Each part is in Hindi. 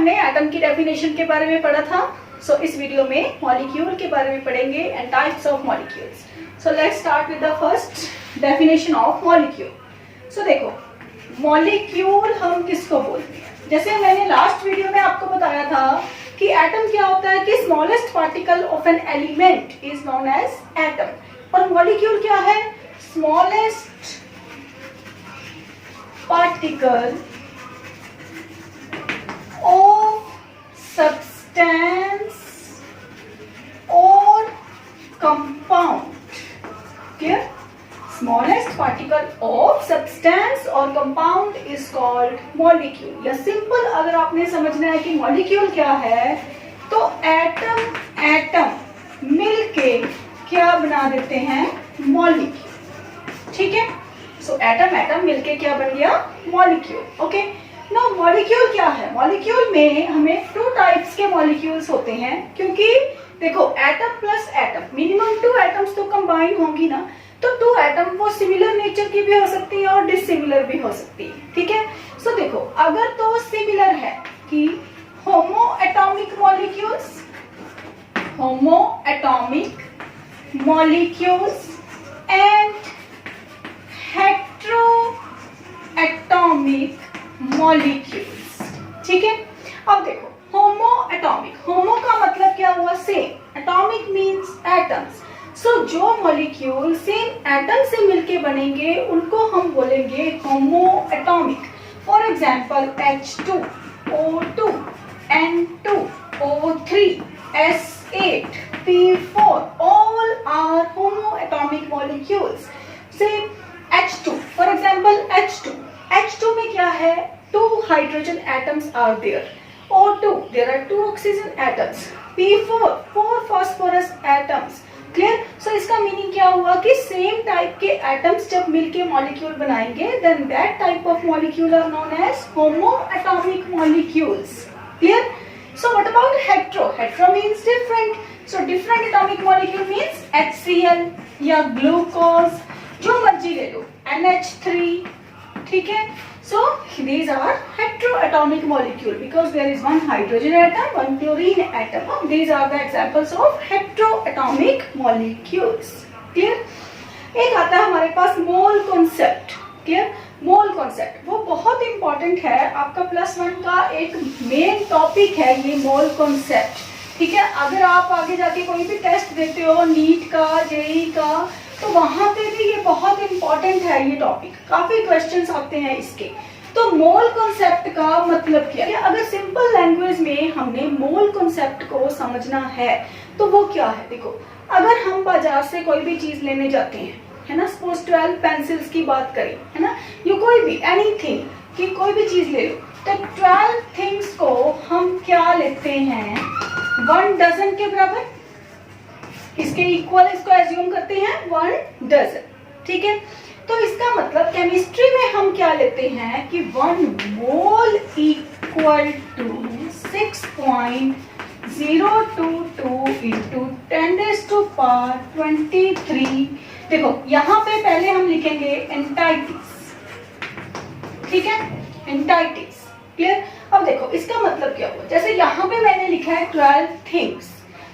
हमने एटम की डेफिनेशन के बारे में पढ़ा था। सो इस वीडियो में मॉलिक्यूल के बारे में पढ़ेंगे and types of molecules. So let's start with the first definition of molecule. So देखो, मॉलिक्यूल हम किसको बोलते हैं? जैसे मैंने लास्ट वीडियो में आपको बताया था कि एटम क्या होता है कि smallest particle of an element is known as atom. और मॉलिक्यूल क्या है? स्मॉलेस्ट पार्टिकल ऑफ सब्सटेंस और compound. Clear? Smallest particle of substance और कंपाउंड इज कॉल्ड मॉलिक्यूल। या सिंपल अगर आपने समझना है कि मॉलिक्यूल क्या है, तो एटम मिलके क्या बना देते हैं? मॉलिक्यूल। ठीक है? सो एटम मिलके क्या बन गया? मॉलिक्यूल। ओके, नो मॉलिक्यूल क्या है? मॉलिक्यूल में हमें 2 टाइप्स के मॉलिक्यूल्स होते हैं, क्योंकि देखो atom plus atom minimum 2 atoms तो कंबाइन होंगी ना, तो 2 एटम वो सिमिलर नेचर की भी हो सकती है और डिसिमिलर भी हो सकती है। ठीक है? सो देखो, अगर तो सिमिलर है कि homo atomic molecules and hetero atomic molecules. ठीक है? अब देखो, होमो का मतलब क्या हुआ? Same. Atomic means atoms. So जो मॉलिक्यूल सेम एटम से मिलके बनेंगे उनको हम बोलेंगे होमो atomic. For example H2, O2, N2, O3, S8, P4, all are homoatomic molecules. Say H2, for example H2 में क्या है? 2 hydrogen atoms are there. O2, there are 2 oxygen atoms. P4, 4 phosphorus atoms. Clear? सो इसका मीनिंग क्या हुआ कि सेम टाइप के एटम्स जब मिलके मॉलिक्यूल बनाएंगे, then that type of molecule are known as homoatomic molecules. Clear? So what about hetero means different. So different atomic molecule means HCl या ग्लूकोज, जो मर्जी ले लो, NH3। ठीक है? So these are heteroatomic molecule because there is one hydrogen atom, one chlorine atom. These are the examples of heteroatomic molecules. Clear? एक आता है हमारे पास mole concept. Clear? Mole concept वो बहुत इंपॉर्टेंट है, आपका +1 का एक मेन टॉपिक है ये मोल कॉन्सेप्ट। ठीक है? अगर आप आगे जाके कोई भी टेस्ट देते हो, नीट का, जेई का, तो वहां पे भी ये बहुत इंपॉर्टेंट है ये टॉपिक। काफी क्वेश्चंस आते हैं इसके। तो मोल कॉन्सेप्ट का मतलब क्या है? अगर सिंपल लैंग्वेज में हमने मोल कॉन्सेप्ट को समझना है तो वो क्या है? देखो, अगर हम बाजार से कोई भी चीज लेने जाते हैं, है ना, सपोज 12 पेंसिल्स की बात करें, है ना, या कोई भी एनीथिंग की कोई भी चीज ले लो, तो 12 थिंग्स को हम क्या लेते हैं? 1 डजन के बराबर, इसके इक्वल इसको एज्यूम करते हैं 1 डजन। ठीक है? तो इसका मतलब केमिस्ट्री में हम क्या लेते हैं कि 1 मोल इक्वल टू 6.022 इंटू 10⁻23। देखो यहाँ पे पहले हम लिखेंगे एंटाइटिस। ठीक है? एंटाइटिस। क्लियर? अब देखो इसका मतलब क्या हुआ? जैसे यहाँ पे मैंने लिखा है 12 थिंग्स,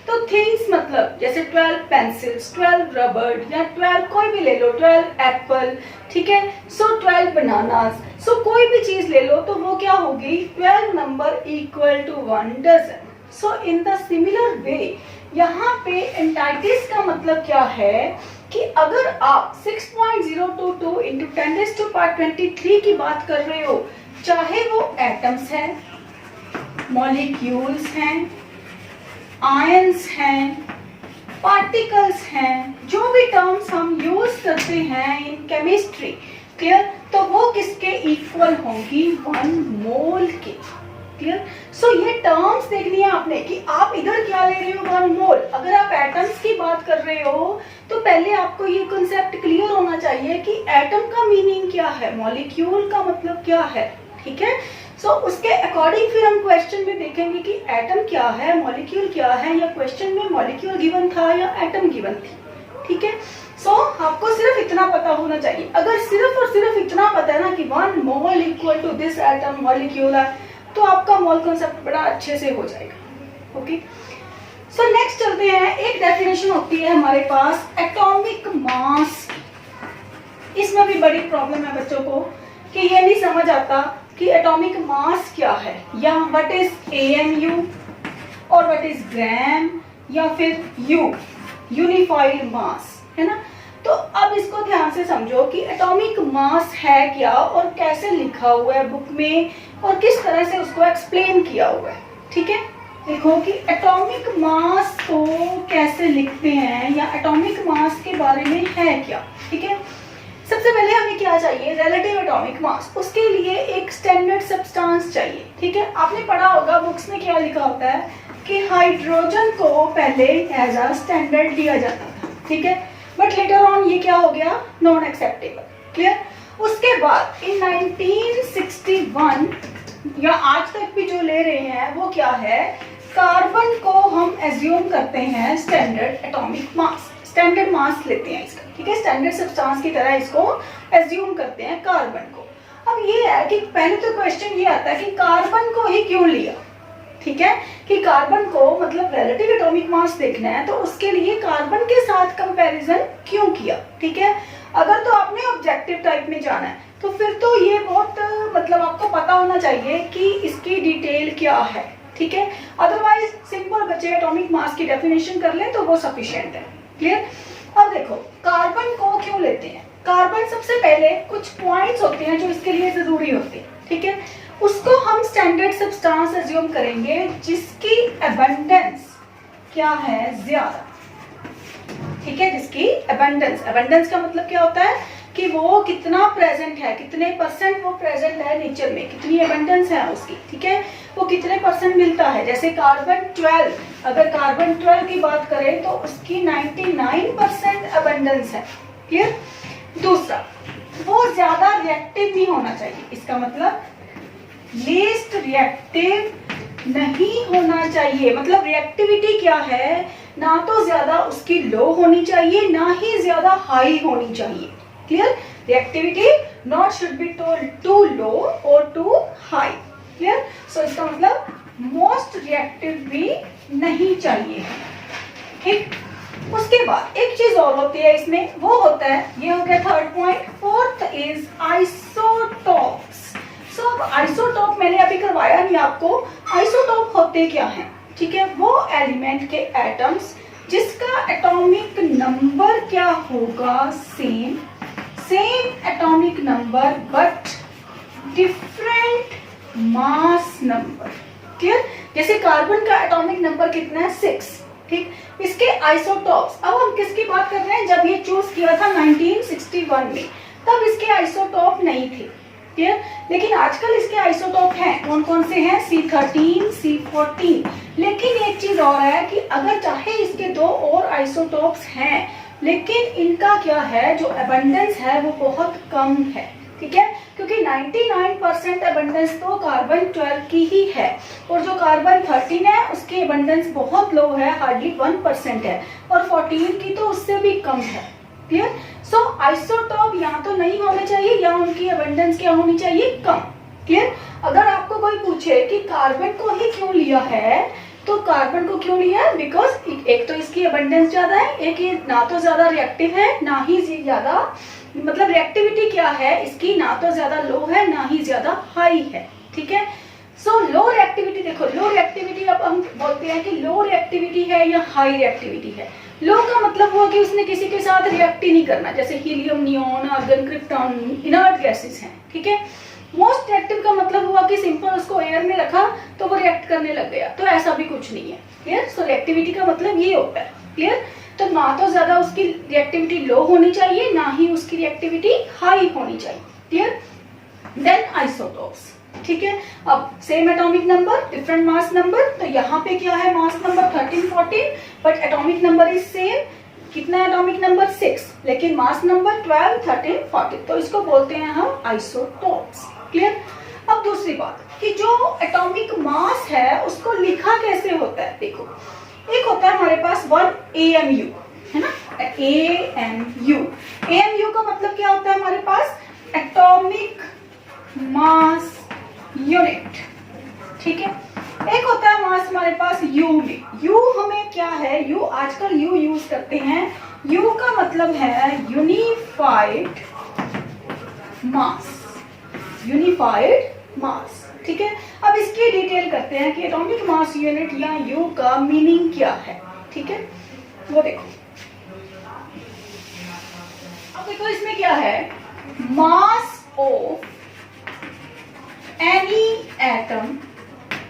तो थिंग्स मतलब जैसे 12 पेंसिल्स, 12 रबर, या 12 कोई भी ले लो, 12 एप्पल। ठीक है? सो 12 बनानास। सो कोई भी चीज ले लो तो वो क्या होगी? 12 number equal to 1 dozen. So in the similar way यहाँ पे एंटाइटिस का मतलब क्या है कि अगर आप 6.022 इंटू 10⁻23 की बात कर रहे हो, चाहे वो एटम्स हैं, मॉलिक्यूल्स हैं, आयंस हैं, पार्टिकल्स हैं, जो भी टर्म्स हम यूज करते हैं इन केमिस्ट्री, क्लियर, तो वो किसके इक्वल होंगी? 1 मोल के। क्लियर? सो ये टर्म्स देखनी है आपने कि आप इधर क्या ले रहे हो? 1 मोल। अगर आप एटम्स की बात कर रहे हो तो पहले आपको ये कॉन्सेप्ट क्लियर होना चाहिए कि एटम का मीनिंग क्या है, मॉलिक्यूल का मतलब क्या है। ठीक है? सो उसके अकॉर्डिंग फिर हम क्वेश्चन में देखेंगे कि एटम क्या है, मॉलिक्यूल क्या है, या क्वेश्चन में मॉलिक्यूल गिवन था या एटम गिवन थी। ठीक है? सो आपको सिर्फ इतना पता होना चाहिए। अगर सिर्फ और सिर्फ इतना पता है ना कि 1 mole equal to this atom molecule, तो आपका मोल कॉन्सेप्ट बड़ा अच्छे से हो जाएगा। ओके, सो नेक्स्ट चलते हैं। एक डेफिनेशन होती है हमारे पास एटॉमिक मास। इसमें भी बड़ी प्रॉब्लम है बच्चों को कि ये नहीं समझ आता कि एटॉमिक मास क्या है, या व्हाट इज AMU और व्हाट इज ग्राम, या फिर U यूनिफाइड मास, है ना। तो अब इसको ध्यान से समझो कि एटॉमिक मास है क्या और कैसे लिखा हुआ है बुक में और किस तरह से उसको एक्सप्लेन किया हुआ है। ठीक है, देखो कि एटॉमिक मास को कैसे लिखते हैं या एटॉमिक मास के बारे में है क्या। ठीक है, सबसे पहले हमें क्या चाहिए, रिलेटिव एटॉमिक मास। उसके लिए एक स्टैंडर्ड सब्सटेंस चाहिए। ठीक है, आपने पढ़ा होगा बुक्स में क्या लिखा होता है कि हाइड्रोजन को पहले एज अ स्टैंडर्ड लिया जाता था। ठीक है, बट लेटर ऑन ये क्या हो गया, नॉन एक्सेप्टेबल। क्लियर। उसके बाद इन 1961 या आज तक भी जो ले रहे हैं वो क्या है, कार्बन को हम एज्यूम करते हैं स्टैंडर्ड एटॉमिक मास, स्टैंडर्ड मास लेते हैं इसका। ठीक है, स्टैंडर्ड सब्सटेंस की तरह इसको एज्यूम करते हैं कार्बन को। अब ये है कि पहले तो क्वेश्चन ये आता है कि कार्बन को ही क्यों लिया। ठीक है, कि कार्बन को मतलब रिलेटिव एटॉमिक मास देखना है तो उसके लिए कार्बन के साथ कंपैरिजन क्यों किया। ठीक है, अगर तो आपने ऑब्जेक्टिव टाइप में जाना है तो फिर तो ये बहुत मतलब आपको पता होना चाहिए कि इसकी डिटेल क्या है। ठीक है, अदरवाइज सिंपल बच्चे एटॉमिक मास की डेफिनेशन कर लें तो वो सफिशिएंट है। क्लियर। अब देखो कार्बन को क्यों लेते हैं, कार्बन सबसे पहले कुछ पॉइंट्स होते हैं जो इसके लिए जरूरी होते हैं। ठीक है, उसको हम स्टैंडर्ड सब्सटेंस एज्यूम करेंगे जिसकी एबंडेंस क्या है, ज्यादा। ठीक है, जिसकी एबंडेंस, एबंडेंस का मतलब क्या होता है कि वो कितना प्रेजेंट है, कितने परसेंट वो प्रेजेंट है नेचर में, कितनी एबंडेंस है उसकी। ठीक है, वो कितने परसेंट मिलता है। जैसे कार्बन 12, अगर कार्बन 12 की बात करें तो उसकी 99% एबंडेंस है। क्लियर। दूसरा, वो ज्यादा रिएक्टिव नहीं होना चाहिए, इसका मतलब लीस्ट रिएक्टिव नहीं होना चाहिए। मतलब रिएक्टिविटी क्या है, ना तो ज्यादा उसकी लो होनी चाहिए ना ही ज्यादा हाई होनी चाहिए। Clear, reactivity not should be too low और टू हाई। क्लियर, सो इसका मतलब मोस्ट रिएक्टिव भी नहीं चाहिए। ठीक, उसके बाद एक चीज और होती है इसमें, वो होता है, ये हो गया third point. Fourth is isotopes. So अब आइसोटॉप मैंने अभी करवाया नहीं आपको, आइसोटॉप होते क्या हैं। ठीक है, वो एलिमेंट के एटम्स जिसका एटॉमिक नंबर क्या होगा, same atomic number but different mass number. Clear, जैसे कार्बन का एटॉमिक नंबर कितना है, 6। ठीक, इसके आइसोटॉप्स, अब हम किसकी बात कर रहे हैं, जब ये चूज किया था 1961 में तब इसके आइसोटॉप नहीं थे। क्लियर, लेकिन आजकल इसके आइसोटॉप हैं। कौन कौन से हैं, C13, C14। लेकिन एक चीज और है कि अगर चाहे इसके 2 और आइसोटॉप्स हैं लेकिन इनका क्या है, जो एबंडेंस है वो बहुत कम है। ठीक है, क्योंकि 99% एबंडेंस तो कार्बन 12 की ही है और जो कार्बन 13 है उसकी एबंडेंस बहुत लो है, हार्डली 1% है, और 14 की तो उससे भी कम है। क्लियर, सो आइसोटॉप या तो नहीं होने चाहिए या उनकी एबंडेंस क्या होनी चाहिए, कम। क्लियर, अगर आपको कोई पूछे कि कार्बन को ही क्यों लिया है तो कार्बन को क्यों लिया है, बिकॉज एक तो इसकी एबंडेंस ज्यादा है, एक ये ना तो ज्यादा रिएक्टिव है ना ही ज्यादा, मतलब रिएक्टिविटी क्या है इसकी, ना तो ज्यादा लो है ना ही ज्यादा हाई है। ठीक है, सो लो रिएक्टिविटी, देखो लो रिएक्टिविटी अब हम बोलते हैं कि लो रिएक्टिविटी है या हाई रिएक्टिविटी है। लो का मतलब हुआ कि उसने किसी के साथ रिएक्ट ही नहीं करना, जैसे helium, neon, argon, krypton, inert gases हैं। ठीक है, मोस्ट रिएक्टिव का मतलब हुआ कि सिंपल उसको एयर में रखा तो वो रिएक्ट करने लग गया, तो ऐसा भी कुछ नहीं है। क्लियर, सो रिएक्टिविटी का मतलब ये होता है। क्लियर, तो ना तो ज्यादा उसकी रिएक्टिविटी लो होनी चाहिए ना ही उसकी रिएक्टिविटी हाई होनी चाहिए। Clear, then isotopes. ठीक है, अब same atomic number different mass number, तो यहाँ पे क्या है, mass number 13, 14 but atomic number is same. कितना एटॉमिक नंबर, 6, लेकिन मास नंबर 12, 13, 14, तो इसको बोलते हैं हम आइसोटॉप्स। क्लियर, अब दूसरी बात कि जो एटॉमिक मास है उसको लिखा कैसे होता है। देखो, एक होता है हमारे पास 1 AMU, है ना, AMU का मतलब क्या होता है हमारे पास, एटॉमिक मास यूनिट। ठीक है। एक होता है मास हमारे पास यू में। यू हमें क्या है, यू आजकल यू यूज करते हैं। यू का मतलब है यूनिफाइड मास, यूनिफाइड मास, ठीक है। अब इसकी डिटेल करते हैं कि एटॉमिक मास यूनिट या यू का मीनिंग क्या है, ठीक है। वो देखो, अब देखो इसमें क्या है, mass of any atom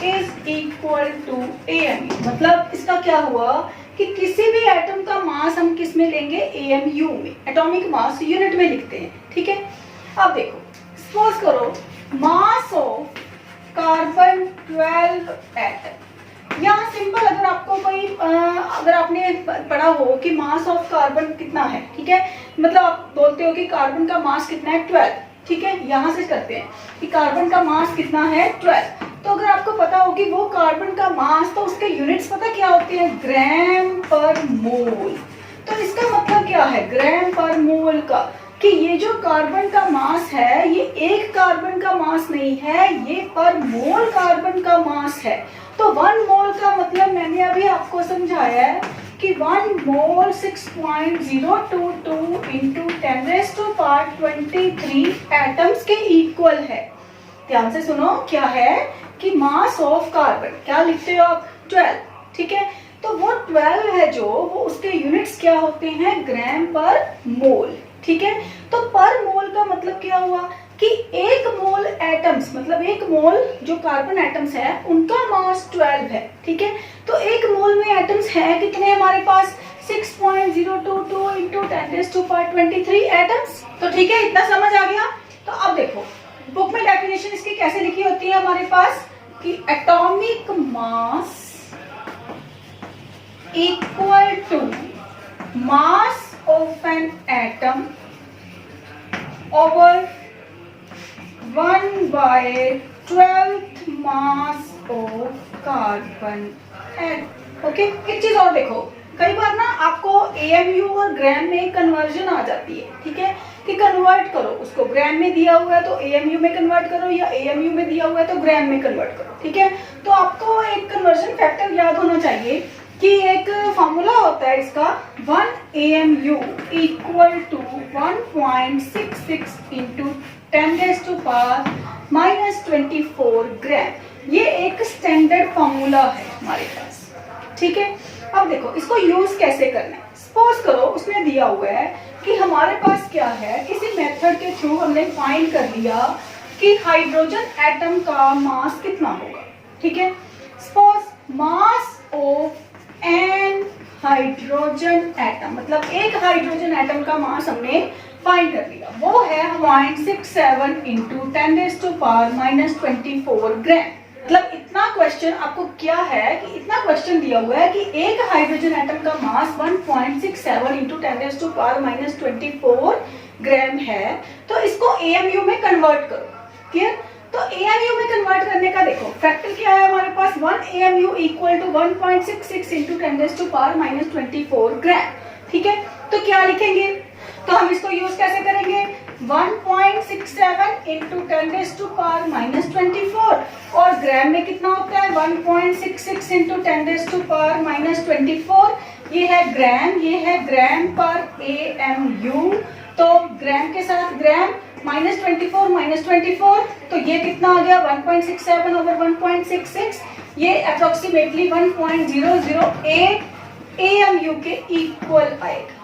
is equal to AMU। मतलब इसका क्या हुआ कि किसी भी एटम का मास हम किस में लेंगे, AMU में, एटॉमिक मास यूनिट में लिखते हैं, ठीक है। अब देखो, सपोज करो मास ऑफ कार्बन 12 एटम, या सिंपल अगर आपको कोई अगर आपने पढ़ा हो कि मास ऑफ कार्बन कितना है, ठीक है, मतलब आप बोलते हो कि कार्बन का मास कितना है 12, ठीक है। यहां से करते हैं कि कार्बन का मास कितना है 12। तो अगर आपको पता हो कि वो कार्बन का मास, तो उसके यूनिट्स पता क्या होते हैं, ग्राम पर मोल। तो इसका मतलब क्या है ग्राम पर मोल का, कि ये जो कार्बन का मास है ये एक कार्बन का मास नहीं है, ये पर मोल कार्बन का मास है। तो 1 मोल का मतलब मैंने अभी आपको समझाया है कि 1 मोल 6.022 इंटू 10⁻23 एटम्स के इक्वल है। ध्यान से सुनो, क्या है कि मास ऑफ कार्बन क्या लिखते हो आप, 12, ठीक है। तो वो 12 है जो, वो उसके यूनिट्स क्या होते हैं, ग्राम पर मोल, ठीक है। तो पर मोल का मतलब क्या हुआ कि एक मोल एटम्स, मतलब एक मोल जो कार्बन एटम्स है उनका मास 12 है, ठीक है। तो एक मोल में एटम्स है कितने हमारे पास, 6.022 इंटू 10⁻23 एटम्स। तो ठीक है, इतना समझ आ गया। तो अब देखो बुक में डेफिनेशन इसकी कैसे लिखी होती है हमारे पास कि atomic mass equal to mass of an atom over 1/12th mass of carbon atom। Okay, एक चीज और देखो, कई बार ना आपको AMU और ग्राम में कन्वर्जन आ जाती है, ठीक है, कि कन्वर्ट करो उसको, ग्राम में दिया हुआ है तो AMU में कन्वर्ट करो, या AMU में दिया हुआ है तो ग्राम में कन्वर्ट करो, ठीक है। तो आपको एक कन्वर्जन फैक्टर याद होना चाहिए कि एक फॉर्मूला होता है इसका, 1 AMU इक्वल टू 1.66 इंटू 10⁻⁻24 ग्राम। ये एक स्टैंडर्ड फॉर्मूला है हमारे पास, ठीक है। अब देखो इसको यूज कैसे करना है। सपोज करो उसमें दिया हुआ है कि हमारे पास क्या है, किसी मेथड के थ्रू हमने फाइंड कर लिया कि हाइड्रोजन एटम का मास कितना होगा, ठीक है। Suppose mass of an hydrogen atom, मतलब एक हाइड्रोजन एटम का मास हमने फाइंड कर लिया, वो है 0.67 इंटू 10⁻⁻24 ग्राम। मतलब इतना क्वेश्चन आपको क्या है कि इतना क्वेश्चन दिया हुआ है कि एक हाइड्रोजन एटम का मास 1.67 इंटू 10⁻⁻24 ग्राम है, तो इसको AMU में कन्वर्ट करो, क्लियर। तो AMU में कन्वर्ट करने का देखो फैक्टर क्या है हमारे पास, 1 AMU इक्वल टू 1.66 इंटू 10⁻⁻24 ग्राम, ठीक है। तो क्या लिखेंगे, तो हम इसको यूज कैसे करेंगे, 1.67 इंटू 10⁻⁻24, और ग्राम में कितना होता है 1.66 इंटू 10⁻⁻24, ये है ग्राम, ये है ग्राम पर AMU। तो ग्राम के साथ ग्राम, -24, तो ये कितना आ गया 1.67 ओवर 1.66, ये अप्रोक्सीमेटली 1.008 AMU के इक्वल आएगा,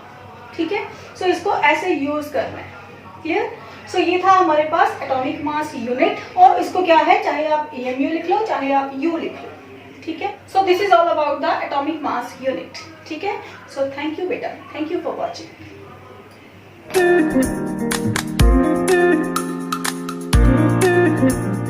ठीक है। सो इसको ऐसे यूज करना है, क्लियर। सो ये था हमारे पास एटॉमिक मास यूनिट, और इसको क्या है, चाहे आप AMU लिख लो चाहे आप U लिख लो, ठीक है। So this is all about the atomic mass unit, ठीक है। सो थैंक यू बेटा, थैंक यू फॉर वॉचिंग।